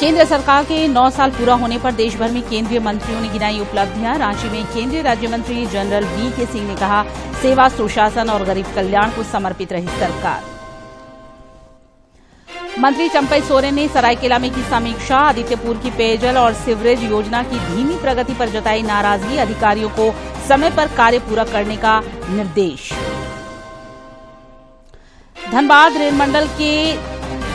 केंद्र सरकार के 9 साल पूरा होने पर देश भर में केंद्रीय मंत्रियों ने गिनाई उपलब्धियां। रांची में केंद्रीय राज्य मंत्री जनरल वीके सिंह ने कहा, सेवा, सुशासन और गरीब कल्याण को समर्पित रही सरकार। मंत्री चंपई सोरेन ने सरायकेला में की समीक्षा। आदित्यपुर की पेयजल और सीवरेज योजना की धीमी प्रगति पर जताई नाराजगी। अधिकारियों को समय पर कार्य पूरा करने का निर्देश। धनबाद रेल मंडल के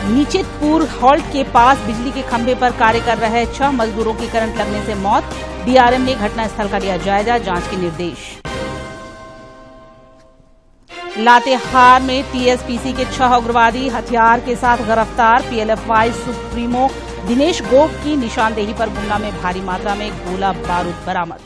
नीचितपुर हॉल्ट के पास बिजली के खंभे पर कार्य कर रहे 6 मजदूरों की करंट लगने से मौत। डीआरएम ने घटनास्थल का लिया जायजा, जांच के निर्देश। लातेहार में टीएसपीसी के 6 उग्रवादी हथियार के साथ गिरफ्तार। पीएलएफआई सुप्रीमो दिनेश गोप की निशानदेही पर गुमला में भारी मात्रा में गोला बारूद बरामद।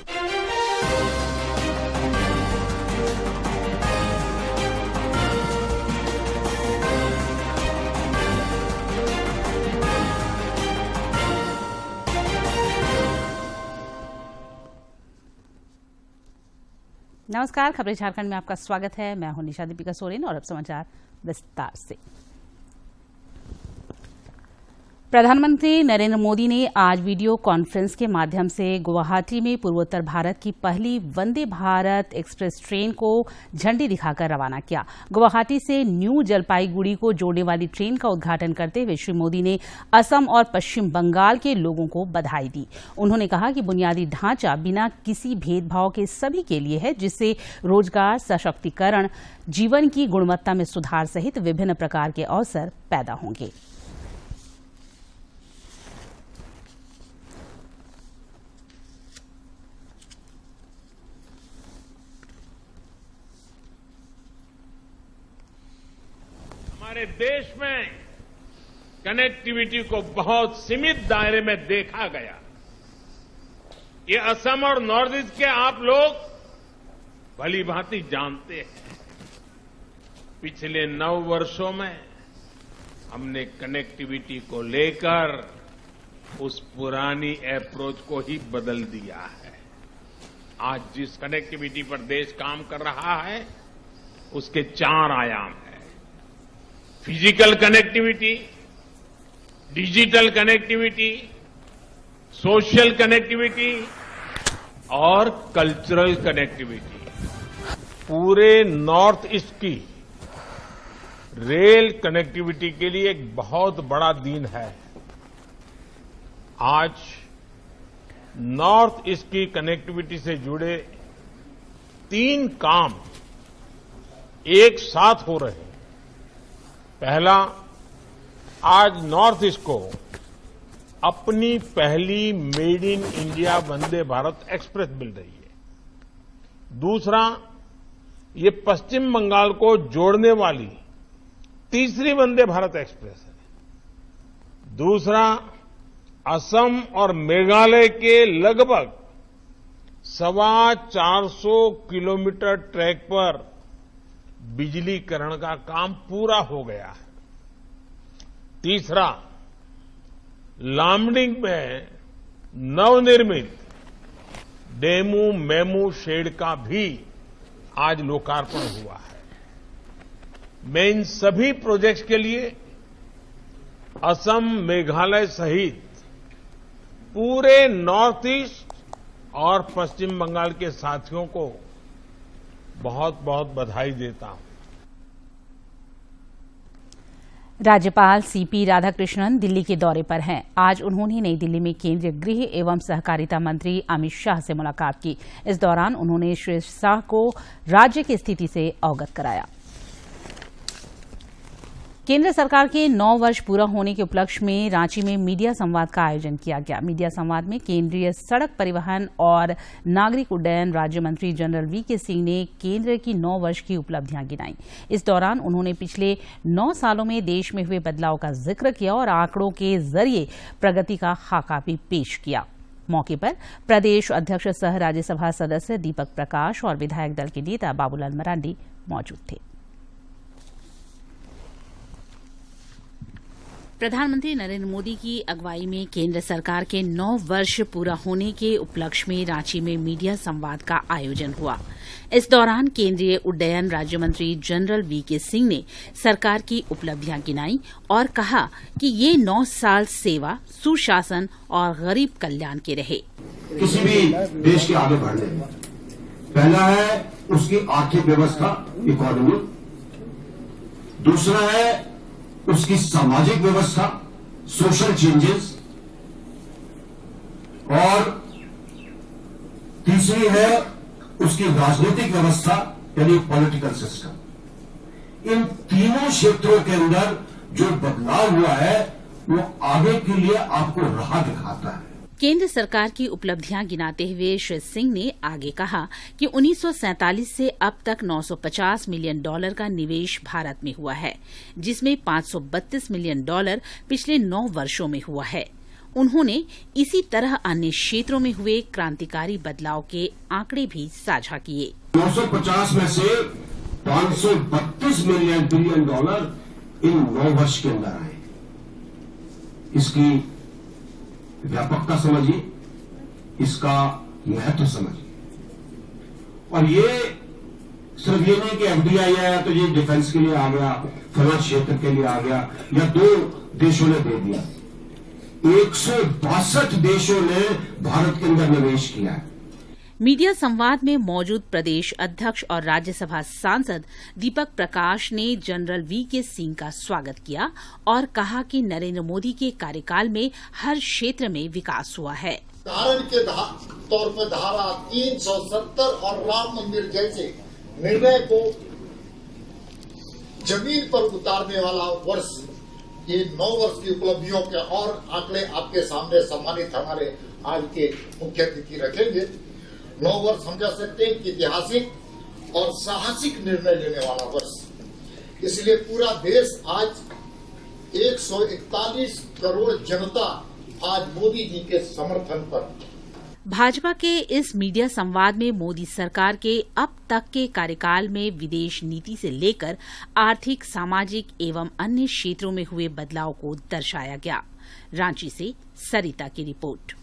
नमस्कार, खबरें झारखंड में आपका स्वागत है। मैं हूं निशा दीपिका सोरेन और अब समाचार विस्तार से। प्रधानमंत्री नरेंद्र मोदी ने आज वीडियो कॉन्फ्रेंस के माध्यम से गुवाहाटी में पूर्वोत्तर भारत की पहली वंदे भारत एक्सप्रेस ट्रेन को झंडी दिखाकर रवाना किया। गुवाहाटी से न्यू जलपाईगुड़ी को जोड़ने वाली ट्रेन का उद्घाटन करते हुए श्री मोदी ने असम और पश्चिम बंगाल के लोगों को बधाई दी। उन्होंने कहा कि बुनियादी ढांचा बिना किसी भेदभाव के सभी के लिए है, जिससे रोजगार, सशक्तिकरण, जीवन की गुणवत्ता में सुधार सहित विभिन्न प्रकार के अवसर पैदा होंगे। हमारे देश में कनेक्टिविटी को बहुत सीमित दायरे में देखा गया। ये असम और नॉर्थ ईस्ट के आप लोग भली भांति जानते हैं। पिछले 9 वर्षों में हमने कनेक्टिविटी को लेकर उस पुरानी अप्रोच को ही बदल दिया है। आज जिस कनेक्टिविटी पर देश काम कर रहा है, उसके 4 आयाम हैं। Physical connectivity, digital connectivity, social connectivity और कल्चरल कनेक्टिविटी। पूरे नॉर्थ ईस्ट की रेल कनेक्टिविटी के लिए एक बहुत बड़ा दिन है। आज नॉर्थ ईस्ट की कनेक्टिविटी से जुड़े 3 काम एक साथ हो रहे हैं। पहला, आज नॉर्थ ईस्ट को अपनी पहली made in India Vande Bharat express मिल रही है। दूसरा, ये पश्चिम बंगाल को जोड़ने वाली तीसरी वंदे भारत एक्सप्रेस है। दूसरा, असम और मेघालय के लगभग 425 किलोमीटर ट्रैक पर बिजलीकरण का काम पूरा हो गया है। तीसरा, लामडिंग में नवनिर्मित डेमू मेमू शेड का भी आज लोकार्पण हुआ है। मैं इन सभी प्रोजेक्ट्स के लिए असम, मेघालय सहित पूरे नॉर्थ ईस्ट और पश्चिम बंगाल के साथियों को बहुत बहुत बधाई देता हूं। राज्यपाल सीपी राधाकृष्णन दिल्ली के दौरे पर हैं। आज उन्होंने नई दिल्ली में केंद्रीय गृह एवं सहकारिता मंत्री अमित शाह से मुलाकात की। इस दौरान उन्होंने श्री शाह को राज्य की स्थिति से अवगत कराया। केंद्र सरकार के 9 वर्ष पूरा होने के उपलक्ष्य में रांची में मीडिया संवाद का आयोजन किया गया। मीडिया संवाद में केंद्रीय सड़क परिवहन और नागरिक उड्डयन राज्य मंत्री जनरल वीके सिंह ने केंद्र की 9 वर्ष की उपलब्धियां गिनाई। इस दौरान उन्होंने पिछले 9 सालों में देश में हुए बदलाव का जिक्र किया और आंकड़ों के जरिए प्रगति का खाका भी पेश किया। मौके पर प्रदेश अध्यक्ष सह राज्यसभा सदस्य दीपक प्रकाश और विधायक दल के नेता बाबूलाल मरांडी मौजूद थे। प्रधानमंत्री नरेंद्र मोदी की अगुवाई में केंद्र सरकार के 9 वर्ष पूरा होने के उपलक्ष्य में रांची में मीडिया संवाद का आयोजन हुआ। इस दौरान केंद्रीय उड्डयन राज्य मंत्री जनरल वीके सिंह ने सरकार की उपलब्धियां गिनाई और कहा कि ये 9 साल सेवा, सुशासन और गरीब कल्याण के रहे। किसी भी देश के आगे बढ़ने, पहला है उसकी आर्थिक व्यवस्था, इकोनॉमी, दूसरा है उसकी सामाजिक व्यवस्था, सोशल चेंजेस, और तीसरी है उसकी राजनीतिक व्यवस्था यानी पॉलिटिकल सिस्टम। इन तीनों क्षेत्रों के अंदर जो बदलाव हुआ है वो आगे के लिए आपको राह दिखाता है। केंद्र सरकार की उपलब्धियां गिनाते हुए श्री सिंह ने आगे कहा कि 1947 से अब तक $950 मिलियन का निवेश भारत में हुआ है, जिसमें $532 मिलियन पिछले 9 वर्षों में हुआ है। उन्होंने इसी तरह अन्य क्षेत्रों में हुए क्रांतिकारी बदलाव के आंकड़े भी साझा किए। 950 में से $532 बिलियन इन 9 वर्ष के अंदर आए। इसकी व्यापकता समझिए, इसका महत्व समझिए। और ये सिर्फ ये नहीं कि एफडीआई आया तो ये डिफेंस के लिए आ गया, फला क्षेत्र के लिए आ गया, या 2 देशों ने दे दिया। 162 देशों ने भारत के अंदर निवेश किया है। मीडिया संवाद में मौजूद प्रदेश अध्यक्ष और राज्यसभा सांसद दीपक प्रकाश ने जनरल वीके सिंह का स्वागत किया और कहा कि नरेंद्र मोदी के कार्यकाल में हर क्षेत्र में विकास हुआ है। उदाहरण के तौर पर धारा 370 और राम मंदिर जैसे निर्णय को जमीन पर उतारने वाला वर्ष, ये 9 वर्ष की उपलब्धियों के और आंकड़े आपके सामने सम्मानित हमारे आज के मुख्य अतिथि रखेंगे। 9 वर्ष हम कह सकते हैं कि ऐतिहासिक और साहसिक निर्णय लेने वाला वर्ष। इसलिए पूरा देश आज 141 करोड़ जनता आज मोदी जी के समर्थन पर। भाजपा के इस मीडिया संवाद में मोदी सरकार के अब तक के कार्यकाल में विदेश नीति से लेकर आर्थिक, सामाजिक एवं अन्य क्षेत्रों में हुए बदलाव को दर्शाया गया। रांची से सरिता की रिपोर्ट।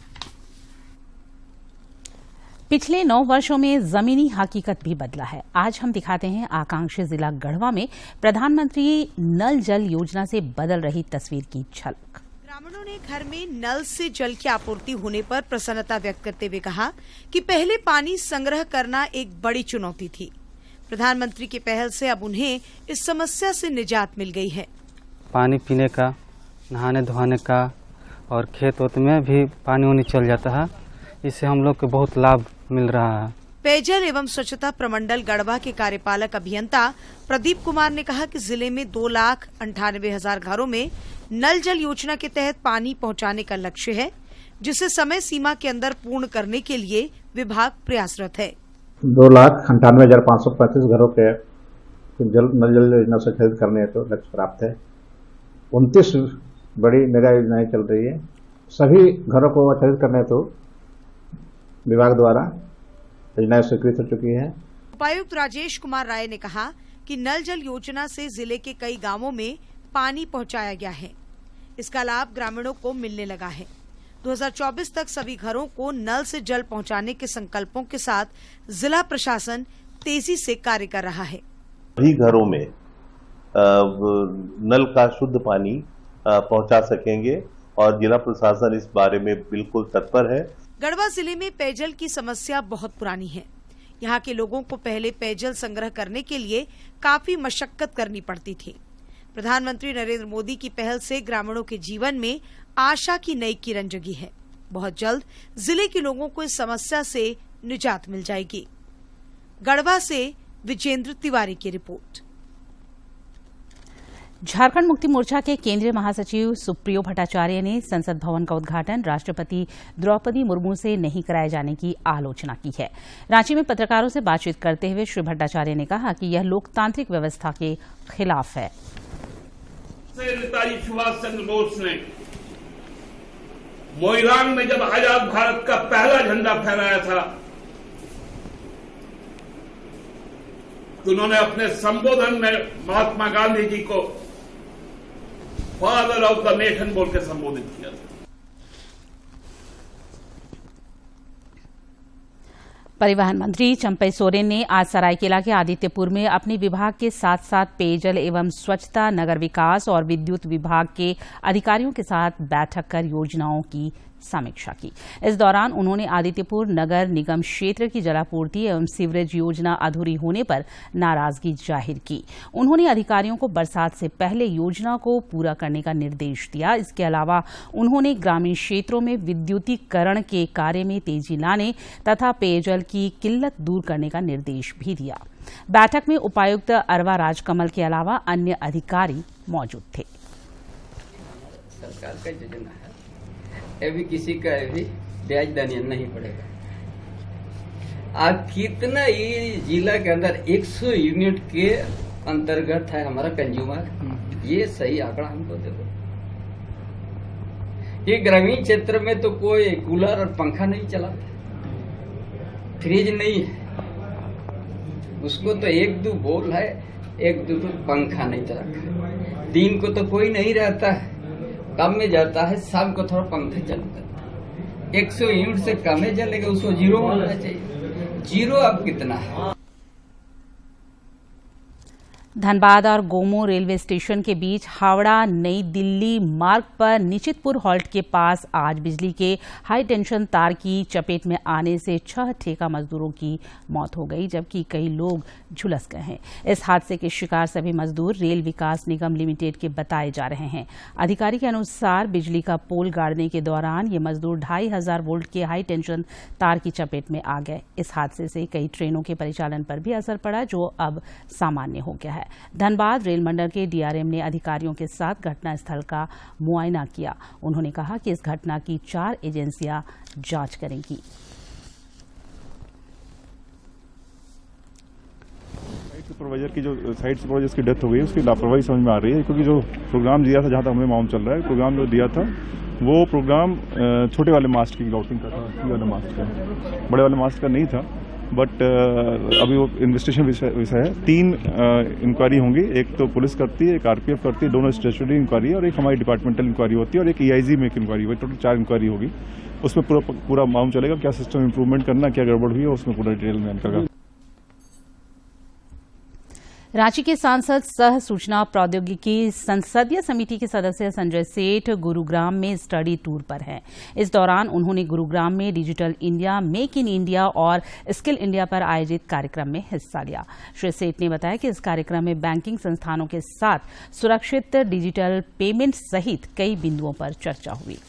पिछले 9 वर्षों में जमीनी हकीकत भी बदला है। आज हम दिखाते हैं आकांक्षी जिला गढ़वा में प्रधानमंत्री नल जल योजना से बदल रही तस्वीर की झलक। ग्रामीणों ने घर में नल से जल की आपूर्ति होने पर प्रसन्नता व्यक्त करते हुए कहा कि पहले पानी संग्रह करना एक बड़ी चुनौती थी। प्रधानमंत्री की पहल से अब उन्हें इस समस्या से निजात मिल गई है। पानी पीने का, नहाने धोने का और खेत वोत में भी पानी चल जाता है। इससे हम लोग को बहुत लाभ मिल रहा है। पेयजल एवं स्वच्छता प्रमंडल गढ़वा के कार्यपालक अभियंता प्रदीप कुमार ने कहा कि जिले में 2,98,000 घरों में नल जल योजना के तहत पानी पहुंचाने का लक्ष्य है, जिसे समय सीमा के अंदर पूर्ण करने के लिए विभाग प्रयासरत है। 2,98,535 घरों के नल जल योजना से खरीद करने तो लक्ष्य प्राप्त है। 29 बड़ी मेगा योजनाएं चल रही है। सभी घरों को खरीद करने तो विभाग द्वारा योजनाएं स्वीकृत हो चुकी है। उपायुक्त राजेश कुमार राय ने कहा कि नल जल योजना से जिले के कई गांवों में पानी पहुंचाया गया है। इसका लाभ ग्रामीणों को मिलने लगा है। 2024 तक सभी घरों को नल से जल पहुंचाने के संकल्पों के साथ जिला प्रशासन तेजी से कार्य कर रहा है। सभी घरों में नल का शुद्ध पानी पहुंचा सकेंगे और जिला प्रशासन इस बारे में बिल्कुल तत्पर है। गढ़वा जिले में पेयजल की समस्या बहुत पुरानी है। यहाँ के लोगों को पहले पेयजल संग्रह करने के लिए काफी मशक्कत करनी पड़ती थी। प्रधानमंत्री नरेंद्र मोदी की पहल से ग्रामीणों के जीवन में आशा की नई किरण जगी है। बहुत जल्द जिले के लोगों को इस समस्या से निजात मिल जाएगी। गढ़वा से विजेंद्र तिवारी की रिपोर्ट। झारखंड मुक्ति मोर्चा के केंद्रीय महासचिव सुप्रियो भट्टाचार्य ने संसद भवन का उद्घाटन राष्ट्रपति द्रौपदी मुर्मू से नहीं कराए जाने की आलोचना की है। रांची में पत्रकारों से बातचीत करते हुए श्री भट्टाचार्य ने कहा कि यह लोकतांत्रिक व्यवस्था के खिलाफ है। नेताजी सुभाष चंद्र बोस ने मोइरांग में जब आजाद भारत का पहला झंडा फहराया था तो उन्होंने अपने संबोधन में महात्मा गांधी जी को फादर ऑफ द नेशन बोल के संबोधित किया था। परिवहन मंत्री चंपई सोरेन ने आज सरायकेला के आदित्यपुर में अपने विभाग के साथ साथ पेयजल एवं स्वच्छता, नगर विकास और विद्युत विभाग के अधिकारियों के साथ बैठक कर योजनाओं की समीक्षा की। इस दौरान उन्होंने आदित्यपुर नगर निगम क्षेत्र की जलापूर्ति एवं सीवरेज योजना अधूरी होने पर नाराजगी जाहिर की। उन्होंने अधिकारियों को बरसात से पहले योजना को पूरा करने का निर्देश दिया। इसके अलावा उन्होंने ग्रामीण क्षेत्रों में विद्युतीकरण के कार्य में तेजी लाने तथा पेयजल की किल्लत दूर करने का निर्देश भी दिया। बैठक में उपायुक्त अरवा राजकमल के अलावा अन्य अधिकारी मौजूद थे। सरकार का योजना है, अभी किसी का भी ब्याज देना नहीं पड़ेगा। अब कितना ये जिला के अंदर 100 यूनिट के अंतर्गत है हमारा कंज्यूमर, ये सही आंकड़ा हमको देखो। ये ग्रामीण क्षेत्र में तो कोई कूलर और पंखा नहीं चलाता, फ्रिज नहीं है, उसको तो 1-2 बॉल है, 1-2 पंखा नहीं चलाता। दिन को तो कोई नहीं रहता है, काम में जाता है, शाम को थोड़ा पंखा चालू करता है। 100 यूनिट से कम है चलेगा, उसको जीरो मानना चाहिए। जीरो अब कितना है? धनबाद और गोमो रेलवे स्टेशन के बीच हावड़ा नई दिल्ली मार्ग पर निशितपुर हॉल्ट के पास आज बिजली के हाई टेंशन तार की चपेट में आने से 6 ठेका मजदूरों की मौत हो गई, जबकि कई लोग झुलस गए हैं। इस हादसे के शिकार सभी मजदूर रेल विकास निगम लिमिटेड के बताए जा रहे हैं। अधिकारी के अनुसार बिजली का पोल गाड़ने के दौरान ये मजदूर 2500 वोल्ट के हाई टेंशन तार की चपेट में आ गए। इस हादसे से कई ट्रेनों के परिचालन पर भी असर पड़ा, जो अब सामान्य हो गया है। धनबाद रेल मंडल के डीआरएम ने अधिकारियों के साथ घटनास्थल का मुआयना किया। उन्होंने कहा कि इस घटना की 4 एजेंसियां जांच करेंगी। सुपरवाइजर की जो साइट सुपरवाइजर की डेथ हो गई, उसकी लापरवाही समझ में आ रही है, क्योंकि जो प्रोग्राम दिया था, जहां तक हमें मालूम चल रहा है, प्रोग्राम जो दिया था वो प्रोग्राम छोटे वाले मास्ट की ग्राउटिंग का था, वाले मास्ट का, बड़े वाले मास्ट का नहीं था। बट अभी वो इन्वेस्टिगेशन विषय है। 3 इंक्वायरी होंगी, एक तो पुलिस करती है, एक आरपीएफ करती है, दोनों स्टेचुटरी इंक्वायरी, और एक हमारी डिपार्टमेंटल इंक्वायरी होती है, और एक ईआईजी में एक इंक्वायरी हुई। टोटल 4 इंक्वायरी होगी। उसमें पूरा मालूम चलेगा क्या सिस्टम इंप्रूवमेंट करना, क्या गड़बड़ हुई है, उसमें पूरा डिटेल में निकलेगा। रांची के सांसद सह सूचना प्रौद्योगिकी संसदीय समिति के सदस्य संजय सेठ गुरुग्राम में स्टडी टूर पर हैं। इस दौरान उन्होंने गुरुग्राम में digital India, make in India और स्किल इंडिया पर आयोजित कार्यक्रम में हिस्सा लिया। श्री सेठ ने बताया कि इस कार्यक्रम में बैंकिंग संस्थानों के साथ सुरक्षित डिजिटल पेमेंट सहित कई बिंदुओं पर चर्चा हुई।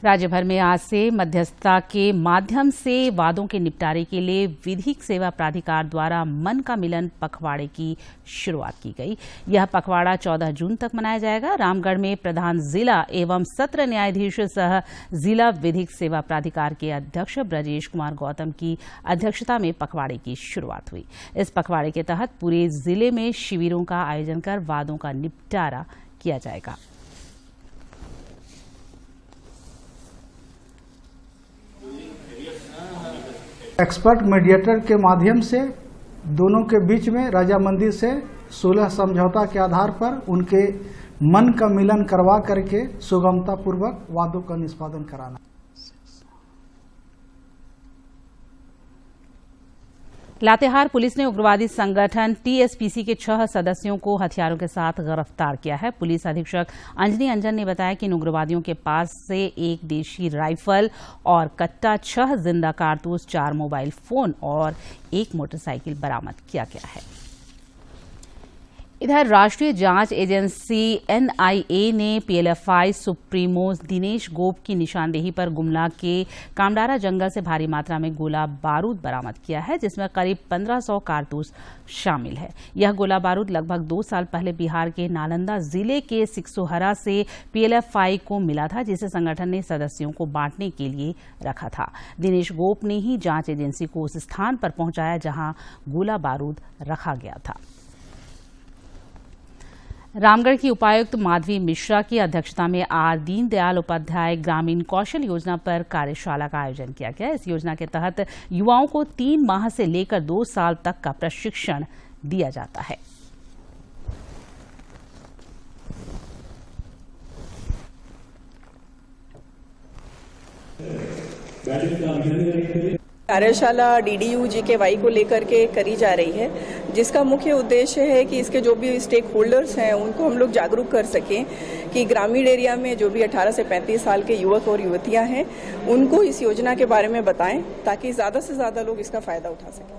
राज्य भर में आज से मध्यस्थता के माध्यम से वादों के निपटारे के लिए विधिक सेवा प्राधिकार द्वारा मन का मिलन पखवाड़े की शुरुआत की गई। यह पखवाड़ा 14 जून तक मनाया जाएगा। रामगढ़ में प्रधान जिला एवं सत्र न्यायाधीश सह जिला विधिक सेवा प्राधिकार के अध्यक्ष ब्रजेश कुमार गौतम की अध्यक्षता में पखवाड़े की शुरुआत हुई। इस पखवाड़े के तहत पूरे जिले में शिविरों का आयोजन कर वादों का निपटारा किया जाएगा। एक्सपर्ट मीडिएटर के माध्यम से दोनों के बीच में राजामंदी से 16 समझौता के आधार पर उनके मन का मिलन करवा करके सुगमता पूर्वक वादों का निष्पादन कराना। लातेहार पुलिस ने उग्रवादी संगठन टीएसपीसी के 6 सदस्यों को हथियारों के साथ गिरफ्तार किया है। पुलिस अधीक्षक अंजनी अंजन ने बताया कि इन उग्रवादियों के पास से 1 देशी राइफल और कट्टा, 6 जिंदा कारतूस, 4 मोबाइल फोन और 1 मोटरसाइकिल बरामद किया गया है। इधर राष्ट्रीय जांच एजेंसी एनआईए ने पीएलएफआई सुप्रीमो दिनेश गोप की निशानदेही पर गुमला के कामडारा जंगल से भारी मात्रा में गोला बारूद बरामद किया है, जिसमें करीब 1500 कारतूस शामिल है। यह गोला बारूद लगभग 2 साल पहले बिहार के नालंदा जिले के सिकसोहरा से पीएलएफआई को मिला था, जिसे संगठन ने सदस्यों को बांटने के लिए रखा था। दिनेश गोप ने ही जांच एजेंसी को उस स्थान पर पहुंचाया जहां गोला बारूद रखा गया था। रामगढ़ की उपायुक्त माधवी मिश्रा की अध्यक्षता में आज दीनदयाल उपाध्याय ग्रामीण कौशल योजना पर कार्यशाला का आयोजन किया गया। इस योजना के तहत युवाओं को 3 माह से लेकर 2 साल तक का प्रशिक्षण दिया जाता है। कार्यशाला DDU GKY को लेकर के करी जा रही है, जिसका मुख्य उद्देश्य है कि इसके जो भी स्टेक होल्डर्स हैं उनको हम लोग जागरूक कर सकें कि ग्रामीण एरिया में जो भी 18 से 35 साल के युवक और युवतियां हैं उनको इस योजना के बारे में बताएं ताकि ज़्यादा से ज़्यादा लोग इसका फायदा उठा सकें।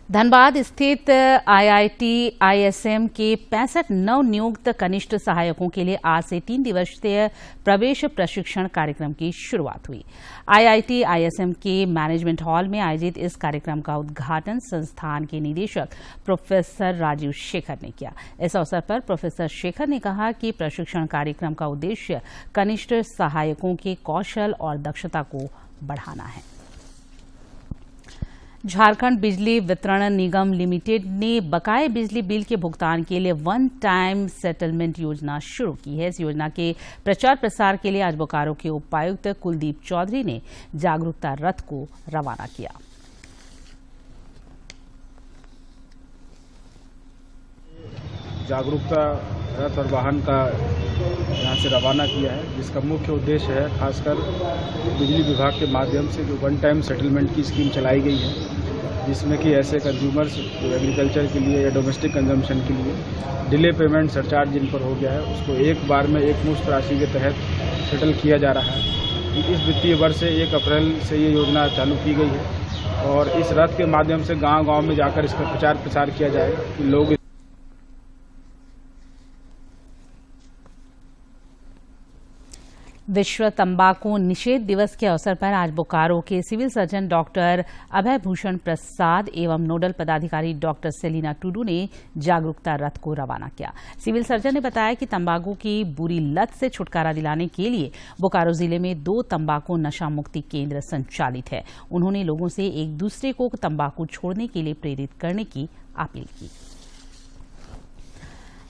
धनबाद स्थित IIT ISM के 65 नवनियुक्त कनिष्ठ सहायकों के लिए आज से 3 दिवसीय प्रवेश प्रशिक्षण कार्यक्रम की शुरुआत हुई। IIT ISM के मैनेजमेंट हॉल में आयोजित इस कार्यक्रम का उद्घाटन संस्थान के निदेशक प्रोफेसर राजीव शेखर ने किया। इस अवसर पर प्रोफेसर शेखर ने कहा कि प्रशिक्षण कार्यक्रम का उद्देश्य कनिष्ठ सहायकों के कौशल और दक्षता को बढ़ाना है। झारखंड बिजली वितरण निगम लिमिटेड ने बकाये बिजली बिल के भुगतान के लिए वन टाइम सेटलमेंट योजना शुरू की है। इस योजना के प्रचार प्रसार के लिए आज बोकारो के उपायुक्त कुलदीप चौधरी ने जागरूकता रथ को रवाना किया। जागरूकता रथ और वाहन का यहाँ से रवाना किया है, जिसका मुख्य उद्देश्य है खासकर बिजली विभाग के माध्यम से जो वन टाइम सेटलमेंट की स्कीम चलाई गई है, जिसमें कि ऐसे कंज्यूमर्स जो एग्रीकल्चर के लिए या डोमेस्टिक कंजम्पशन के लिए डिले पेमेंट सरचार्ज जिन पर हो गया है उसको एक बार में एक मुश्त राशि के तहत सेटल किया जा रहा है। इस वित्तीय वर्ष से 1 अप्रैल से ये योजना चालू की गई है और इस रथ के माध्यम से गाँव-गाँव में जाकर इसका प्रचार प्रसार किया जाएगा कि लोग विश्व तंबाकू निषेध दिवस के अवसर पर आज बोकारो के सिविल सर्जन डॉक्टर अभय भूषण प्रसाद एवं नोडल पदाधिकारी डॉक्टर सेलिना टुडू ने जागरूकता रथ को रवाना किया। सिविल सर्जन ने बताया कि तंबाकू की बुरी लत से छुटकारा दिलाने के लिए बोकारो जिले में 2 तंबाकू नशा मुक्ति केंद्र संचालित है। उन्होंने लोगों से एक दूसरे को तंबाकू छोड़ने के लिए प्रेरित करने की अपील की।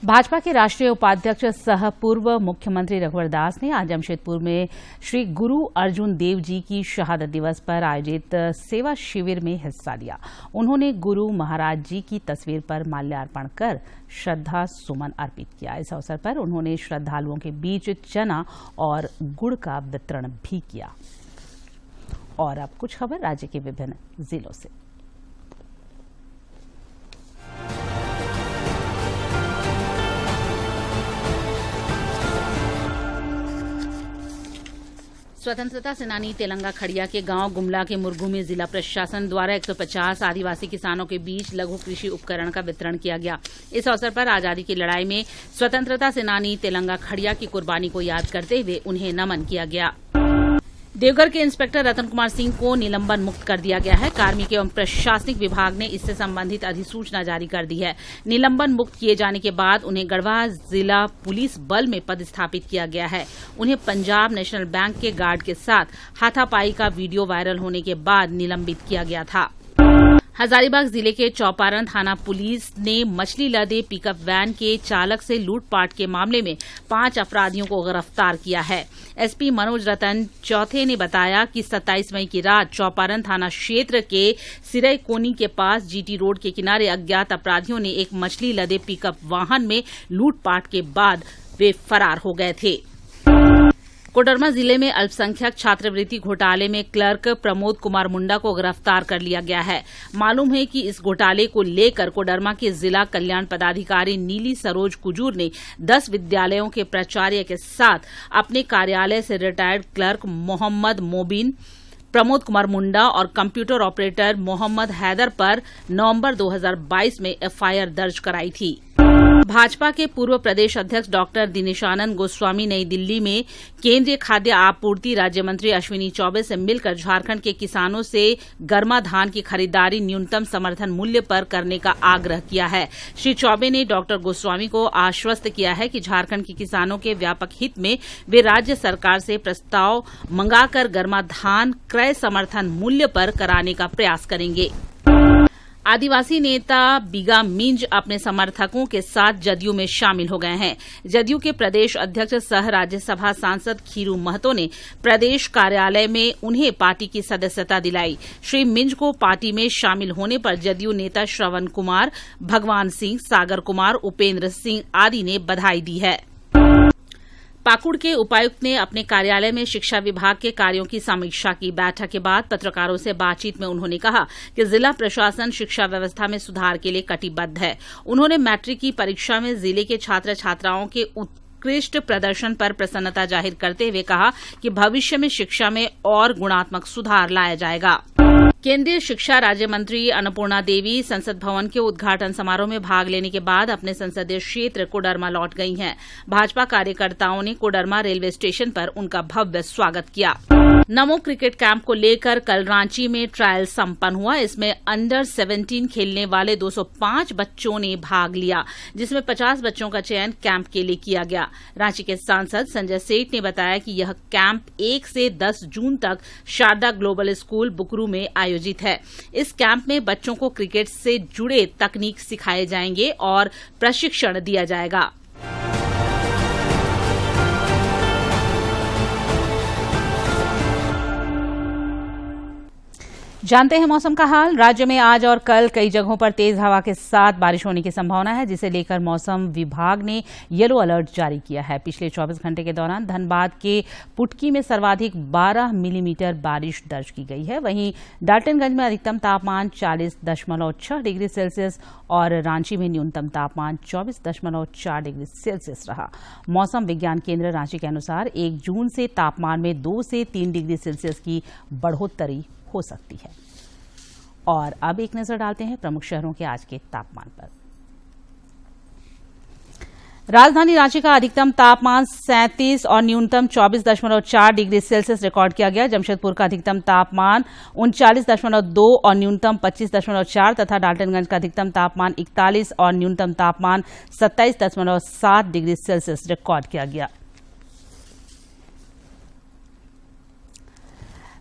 भाजपा के राष्ट्रीय उपाध्यक्ष सह पूर्व मुख्यमंत्री रघुवर दास ने आज जमशेदपुर में श्री गुरु अर्जुन देव जी की शहादत दिवस पर आयोजित सेवा शिविर में हिस्सा लिया। उन्होंने गुरु महाराज जी की तस्वीर पर माल्यार्पण कर श्रद्धा सुमन अर्पित किया। इस अवसर पर उन्होंने श्रद्धालुओं के बीच चना और गुड़ का वितरण भी किया। और अब कुछ खबर राज्य के विभिन्न जिलों से। स्वतंत्रता सेनानी तेलंगा खड़िया के गांव गुमला के मुरगू में जिला प्रशासन द्वारा 150 आदिवासी किसानों के बीच लघु कृषि उपकरण का वितरण किया गया। इस अवसर पर आजादी की लड़ाई में स्वतंत्रता सेनानी तेलंगा खड़िया की कुर्बानी को याद करते हुए उन्हें नमन किया गया। देवघर के इंस्पेक्टर रतन कुमार सिंह को निलंबन मुक्त कर दिया गया है। कार्मिक एवं प्रशासनिक विभाग ने इससे संबंधित अधिसूचना जारी कर दी है। निलंबन मुक्त किए जाने के बाद उन्हें गढ़वा जिला पुलिस बल में पदस्थापित किया गया है। उन्हें पंजाब नेशनल बैंक के गार्ड के साथ हाथापाई का वीडियो वायरल होने के बाद निलंबित किया गया था। हजारीबाग जिले के चौपारण थाना पुलिस ने मछली लदे पिकअप वैन के चालक से लूटपाट के मामले में 5 अपराधियों को गिरफ्तार किया है। एसपी मनोज रतन चौथे ने बताया कि 27 मई की रात चौपारण थाना क्षेत्र के सिरई कोनी के पास जीटी रोड के किनारे अज्ञात अपराधियों ने एक मछली लदे पिकअप वाहन में लूटपाट के बाद वे फरार हो गए थे। कोडरमा जिले में अल्पसंख्यक छात्रवृत्ति घोटाले में क्लर्क प्रमोद कुमार मुंडा को गिरफ्तार कर लिया गया है। मालूम है कि इस घोटाले को लेकर कोडरमा के जिला कल्याण पदाधिकारी नीली सरोज कुजूर ने 10 विद्यालयों के प्राचार्य के साथ अपने कार्यालय से रिटायर्ड क्लर्क मोहम्मद मोबिन, प्रमोद कुमार मुंडा और कंप्यूटर ऑपरेटर मोहम्मद हैदर पर नवंबर 2022 में एफआईआर दर्ज कराई थी। भाजपा के पूर्व प्रदेश अध्यक्ष डॉक्टर दिनेशानंद गोस्वामी नई दिल्ली में केंद्रीय खाद्य आपूर्ति राज्य मंत्री अश्विनी चौबे से मिलकर झारखंड के किसानों से गर्मा धान की खरीदारी न्यूनतम समर्थन मूल्य पर करने का आग्रह किया है। श्री चौबे ने डॉक्टर गोस्वामी को आश्वस्त किया है कि झारखंड के किसानों के व्यापक हित में वे राज्य सरकार से प्रस्ताव मंगाकर गर्मा धान क्रय समर्थन मूल्य पर कराने का प्रयास करेंगे। आदिवासी नेता बिगा मिंज अपने समर्थकों के साथ जदयू में शामिल हो गए हैं। जदयू के प्रदेश अध्यक्ष सह राज्यसभा सांसद खीरू महतो ने प्रदेश कार्यालय में उन्हें पार्टी की सदस्यता दिलाई। श्री मिंज को पार्टी में शामिल होने पर जदयू नेता श्रवण कुमार, भगवान सिंह, सागर कुमार, उपेंद्र सिंह आदि ने बधाई दी है। पाकुड़ के उपायुक्त ने अपने कार्यालय में शिक्षा विभाग के कार्यों की समीक्षा की। बैठक के बाद पत्रकारों से बातचीत में उन्होंने कहा कि जिला प्रशासन शिक्षा व्यवस्था में सुधार के लिए कटिबद्ध है। उन्होंने मैट्रिक की परीक्षा में जिले के छात्र छात्राओं के उत्कृष्ट प्रदर्शन पर प्रसन्नता जाहिर करते हुए कहा कि भविष्य में शिक्षा में और गुणात्मक सुधार लाया जाएगा। केंद्रीय शिक्षा राज्य मंत्री अन्नपूर्णा देवी संसद भवन के उद्घाटन समारोह में भाग लेने के बाद अपने संसदीय क्षेत्र कोडरमा लौट गई हैं। भाजपा कार्यकर्ताओं ने कोडरमा रेलवे स्टेशन पर उनका भव्य स्वागत किया। नमो क्रिकेट कैंप को लेकर कल रांची में ट्रायल संपन्न हुआ। इसमें अंडर 17 खेलने वाले 205 बच्चों ने भाग लिया, जिसमें 50 बच्चों का चयन कैंप के लिए किया गया। रांची के सांसद संजय सेठ ने बताया कि यह कैंप 1 से 10 जून तक शारदा ग्लोबल स्कूल बुकरू में आयोजित है। इस कैंप में बच्चों को क्रिकेट से जुड़े तकनीक सिखाए जाएंगे और प्रशिक्षण दिया जाएगा। जानते हैं मौसम का हाल। राज्य में आज और कल कई जगहों पर तेज हवा के साथ बारिश होने की संभावना है, जिसे लेकर मौसम विभाग ने येलो अलर्ट जारी किया है। पिछले 24 घंटे के दौरान धनबाद के पुटकी में सर्वाधिक 12 मिलीमीटर बारिश दर्ज की गई है। वहीं डाल्टनगंज में अधिकतम तापमान 40.6 डिग्री सेल्सियस और रांची में न्यूनतम तापमान 24.4 डिग्री सेल्सियस रहा। मौसम विज्ञान केंद्र रांची के अनुसार 1 जून से तापमान में 2 से 3 डिग्री सेल्सियस की बढ़ोतरी हो सकती है। और अब एक नजर डालते हैं प्रमुख शहरों के आज के तापमान पर। राजधानी रांची का अधिकतम तापमान 37 और न्यूनतम 24.4 डिग्री सेल्सियस रिकॉर्ड किया गया। जमशेदपुर का अधिकतम तापमान 39.2 और न्यूनतम 25.4 तथा डाल्टनगंज का अधिकतम तापमान 41 और न्यूनतम तापमान 27.7 डिग्री सेल्सियस रिकॉर्ड किया गया।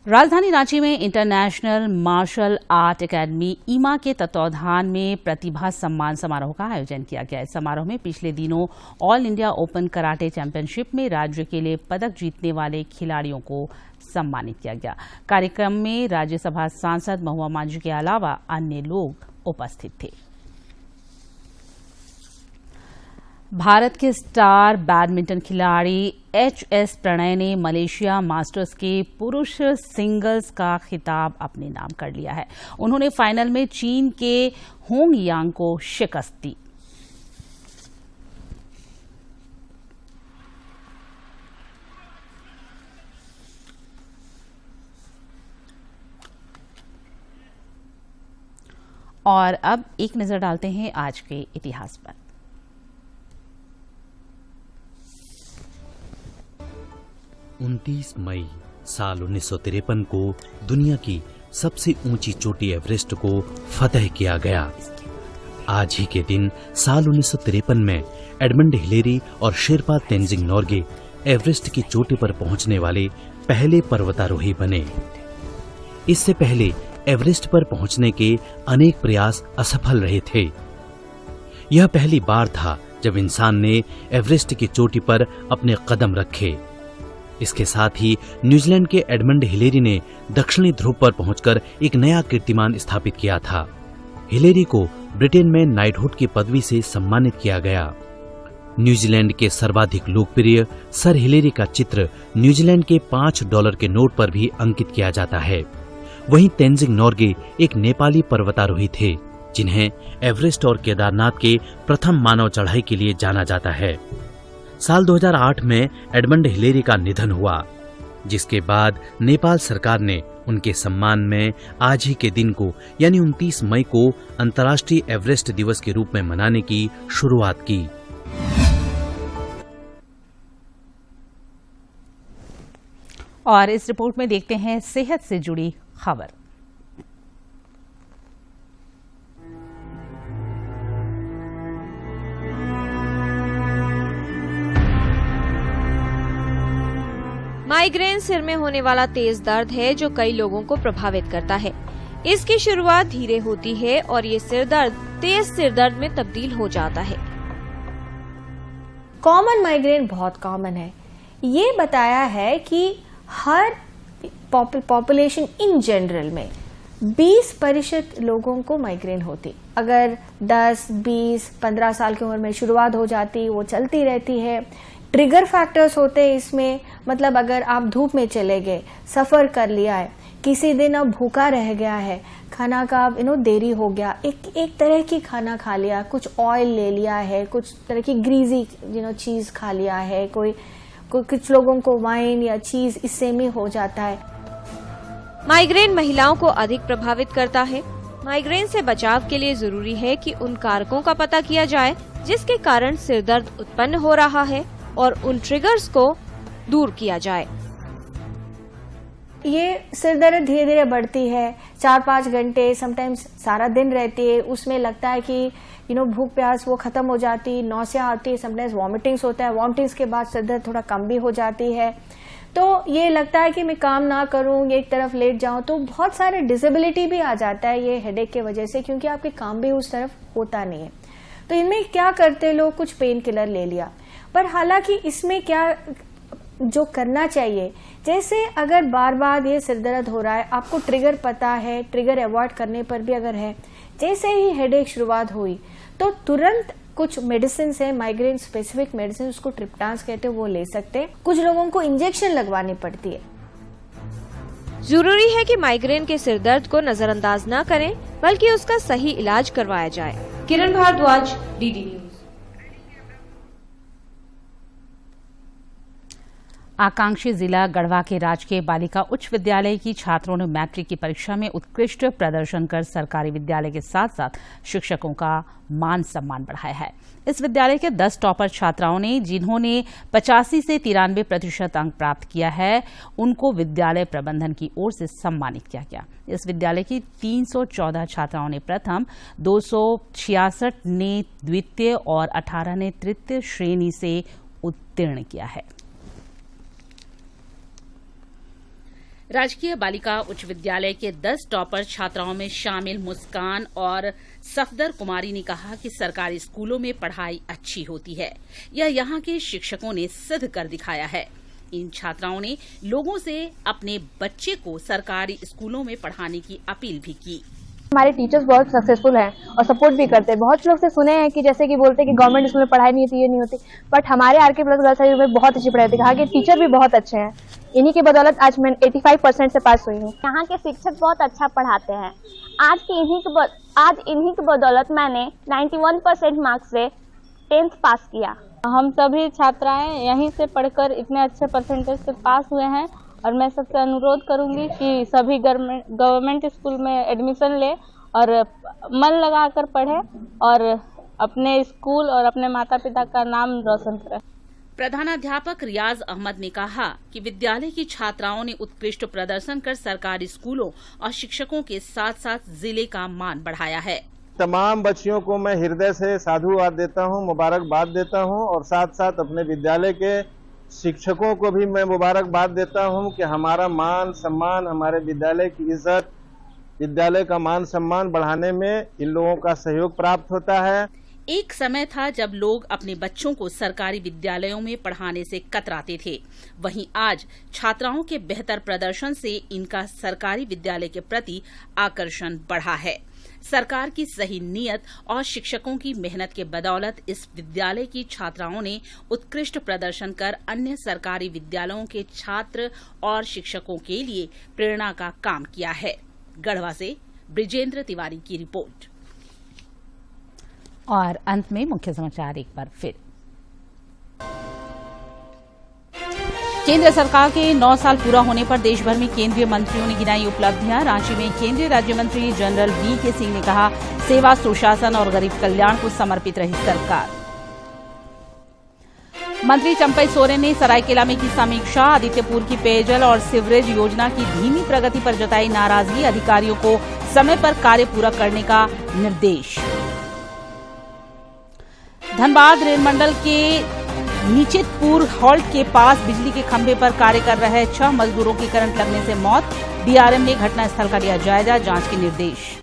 राजधानी रांची में इंटरनेशनल मार्शल आर्ट एकेडमी ईमा के तत्वावधान में प्रतिभा सम्मान समारोह का आयोजन किया गया। इस समारोह में पिछले दिनों all India open karate championship में राज्य के लिए पदक जीतने वाले खिलाड़ियों को सम्मानित किया गया। कार्यक्रम में राज्यसभा सांसद महुआ मांझी के अलावा अन्य लोग उपस्थित थे। भारत के स्टार बैडमिंटन खिलाड़ी HS प्रणय ने मलेशिया मास्टर्स के पुरुष सिंगल्स का खिताब अपने नाम कर लिया है। उन्होंने फाइनल में चीन के होंग यांग को शिकस्त दी। और अब एक नजर डालते हैं आज के इतिहास पर। 29 मई साल 1953 को दुनिया की सबसे ऊंची चोटी एवरेस्ट को फतह किया गया। आज ही के दिन साल 1953 में एडमंड हिलेरी और शेरपा तेंजिंग नोर्गे एवरेस्ट की चोटी पर पहुंचने वाले पहले पर्वतारोही बने। इससे पहले एवरेस्ट पर पहुंचने के अनेक प्रयास असफल रहे थे। यह पहली बार था जब इंसान ने एवरेस्ट की चोटी पर अपने कदम रखे। इसके साथ ही न्यूजीलैंड के एडमंड हिलेरी ने दक्षिणी ध्रुव पर पहुंचकर एक नया कीर्तिमान स्थापित किया था। हिलेरी को ब्रिटेन में नाइटहुड की पदवी से सम्मानित किया गया। न्यूजीलैंड के सर्वाधिक लोकप्रिय सर हिलेरी का चित्र न्यूजीलैंड के $5 के नोट पर भी अंकित किया जाता है। वहीं तेंजिंग नोर्गे एक नेपाली पर्वतारोही थे, जिन्हें एवरेस्ट और केदारनाथ के प्रथम मानव चढ़ाई के लिए जाना जाता है। साल 2008 में एडमंड हिलेरी का निधन हुआ, जिसके बाद नेपाल सरकार ने उनके सम्मान में आज ही के दिन को यानी 29 मई को अंतर्राष्ट्रीय एवरेस्ट दिवस के रूप में मनाने की शुरुआत की। और इस रिपोर्ट में देखते हैं सेहत से जुड़ी खबर। माइग्रेन सिर में होने वाला तेज दर्द है जो कई लोगों को प्रभावित करता है। इसकी शुरुआत धीरे होती है और ये सिर दर्द तेज सिर दर्द में तब्दील हो जाता है। कॉमन माइग्रेन बहुत कॉमन है। ये बताया है कि हर पॉपुलेशन इन जनरल में 20% लोगों को माइग्रेन होती। अगर 10, 20, 15 साल की उम्र में शुरुआत हो जाती, वो चलती रहती है, ट्रिगर फैक्टर्स होते हैं इसमें, मतलब अगर आप धूप में चले गए, सफ़र कर लिया है, किसी दिन अब भूखा रह गया है, खाना का देरी हो गया, एक तरह की खाना खा लिया, कुछ ऑयल ले लिया है, कुछ तरह की ग्रीजी चीज़ खा लिया है, कुछ लोगों को वाइन या चीज़ इससे में हो जाता है। माइग्रेन महिलाओं को अधिक प्रभावित करता है। माइग्रेन से बचाव के लिए जरूरी है कि उन कारकों का पता किया जाए जिसके कारण सिरदर्द उत्पन्न हो रहा है और उन ट्रिगर्स को दूर किया जाए। ये सिरदर्द धीरे धीरे बढ़ती है, 4-5 घंटे, समटाइम्स सारा दिन रहती है, उसमें लगता है कि भूख प्यास वो खत्म हो जाती, नौसिया आती है, समटाइम्स वॉमिटिंग्स होता है, वॉमिटिंग्स के बाद सिरदर्द थोड़ा कम भी हो जाती है। तो ये लगता है कि मैं काम ना करूं, एक तरफ लेट जाऊं, तो बहुत सारे डिसेबिलिटी भी आ जाता है ये हेडेक के वजह से, क्योंकि आपके काम भी उस तरफ होता नहीं है। तो इनमें क्या करते लोग, कुछ पेन किलर ले लिया, पर हालांकि इसमें क्या जो करना चाहिए, जैसे अगर बार बार ये सिरदर्द हो रहा है, आपको ट्रिगर पता है, ट्रिगर अवॉइड करने पर भी अगर है, जैसे ही हेडेक शुरुआत हुई तो तुरंत कुछ मेडिसिन है, माइग्रेन स्पेसिफिक मेडिसिन, उसको ट्रिप्टांस कहते हैं, वो ले सकते हैं। कुछ लोगों को इंजेक्शन लगवानी पड़ती है। जरूरी है कि माइग्रेन के सिरदर्द को नजरअंदाज न करें, बल्कि उसका सही इलाज करवाया जाए। किरण भारद्वाज, डीडी न्यूज। आकांक्षी जिला गढ़वा के राजकीय बालिका उच्च विद्यालय की छात्रों ने मैट्रिक की परीक्षा में उत्कृष्ट प्रदर्शन कर सरकारी विद्यालय के साथ साथ शिक्षकों का मान सम्मान बढ़ाया है। इस विद्यालय के 10 टॉपर छात्राओं ने, जिन्होंने 85 से 93% अंक प्राप्त किया है, उनको विद्यालय प्रबंधन की ओर से सम्मानित किया गया। इस विद्यालय की 314 छात्राओं ने प्रथम, 266 ने द्वितीय और 18 ने तृतीय श्रेणी से उत्तीर्ण किया है। राजकीय बालिका उच्च विद्यालय के 10 टॉपर छात्राओं में शामिल मुस्कान और सफदर कुमारी ने कहा कि सरकारी स्कूलों में पढ़ाई अच्छी होती है। यह यहाँ के शिक्षकों ने सिद्ध कर दिखाया है। इन छात्राओं ने लोगों से अपने बच्चे को सरकारी स्कूलों में पढ़ाने की अपील भी की। हमारे टीचर्स बहुत सक्सेसफुल हैं और सपोर्ट भी करते हैं। बहुत लोग से सुने हैं कि जैसे कि बोलते हैं कि गवर्नमेंट स्कूल में पढ़ाई नहीं होती, ये नहीं होती, बट हमारे आर के ब्लॉक में बहुत अच्छी पढ़ाई होती है। कहा कि टीचर भी बहुत अच्छे हैं। इन्हीं की बदौलत आज मैं 85% से पास हुई हूँ। यहाँ के शिक्षक बहुत अच्छा पढ़ाते हैं। आज इन्हीं की बदौलत मैंने 91% मार्क्स से 10th पास किया। हम सभी छात्राएं यहीं से पढ़कर इतने अच्छे परसेंटेज से पास हुए हैं और मैं सबसे अनुरोध करूंगी कि सभी गवर्नमेंट स्कूल में एडमिशन ले और मन लगाकर पढ़े और अपने स्कूल और अपने माता पिता का नाम रोशन करें। प्रधानाध्यापक रियाज अहमद ने कहा कि विद्यालय की छात्राओं ने उत्कृष्ट प्रदर्शन कर सरकारी स्कूलों और शिक्षकों के साथ साथ जिले का मान बढ़ाया है। तमाम बच्चियों को मैं हृदय से साधुवाद देता हूं, मुबारकबाद देता हूं और साथ साथ अपने विद्यालय के शिक्षकों को भी मैं मुबारकबाद देता हूं कि हमारा मान सम्मान, हमारे विद्यालय की इज्जत, विद्यालय का मान सम्मान बढ़ाने में इन लोगों का सहयोग प्राप्त होता है। एक समय था जब लोग अपने बच्चों को सरकारी विद्यालयों में पढ़ाने से कतराते थे। वहीं आज छात्राओं के बेहतर प्रदर्शन से इनका सरकारी विद्यालय के प्रति आकर्षण बढ़ा है। सरकार की सही नीयत और शिक्षकों की मेहनत के बदौलत इस विद्यालय की छात्राओं ने उत्कृष्ट प्रदर्शन कर अन्य सरकारी विद्यालयों के छात्र और शिक्षकों के लिए प्रेरणा का काम किया है। गढ़वा से ब्रिजेंद्र तिवारी की रिपोर्ट। और अंत में मुख्य समाचार एक बार फिर। केंद्र सरकार के 9 साल पूरा होने पर देश भर में केंद्रीय मंत्रियों ने गिनाई उपलब्धियां। रांची में केंद्रीय राज्य मंत्री जनरल वीके सिंह ने कहा, सेवा, सुशासन और गरीब कल्याण को समर्पित रही सरकार। मंत्री चंपई सोरेन ने सरायकेला में की समीक्षा। आदित्यपुर की पेयजल और सीवरेज योजना की धीमी प्रगति पर जताई नाराजगी। अधिकारियों को समय पर कार्य पूरा करने का निर्देश। धनबाद रेल मंडल के नीचेतपुर हॉल्ट के पास बिजली के खंभे पर कार्य कर रहे 6 मजदूरों की करंट लगने से मौत। डीआरएम ने घटनास्थल का लिया जायजा, जांच के निर्देश।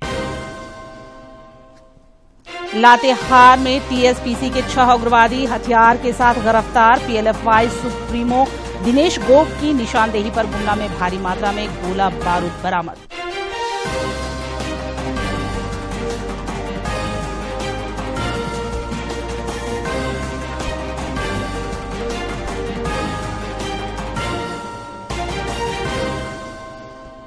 लातेहार में टीएसपीसी के 6 उग्रवादी हथियार के साथ गिरफ्तार। पीएलएफआई सुप्रीमो दिनेश गोप की निशानदेही पर गुमला में भारी मात्रा में गोला बारूद बरामद।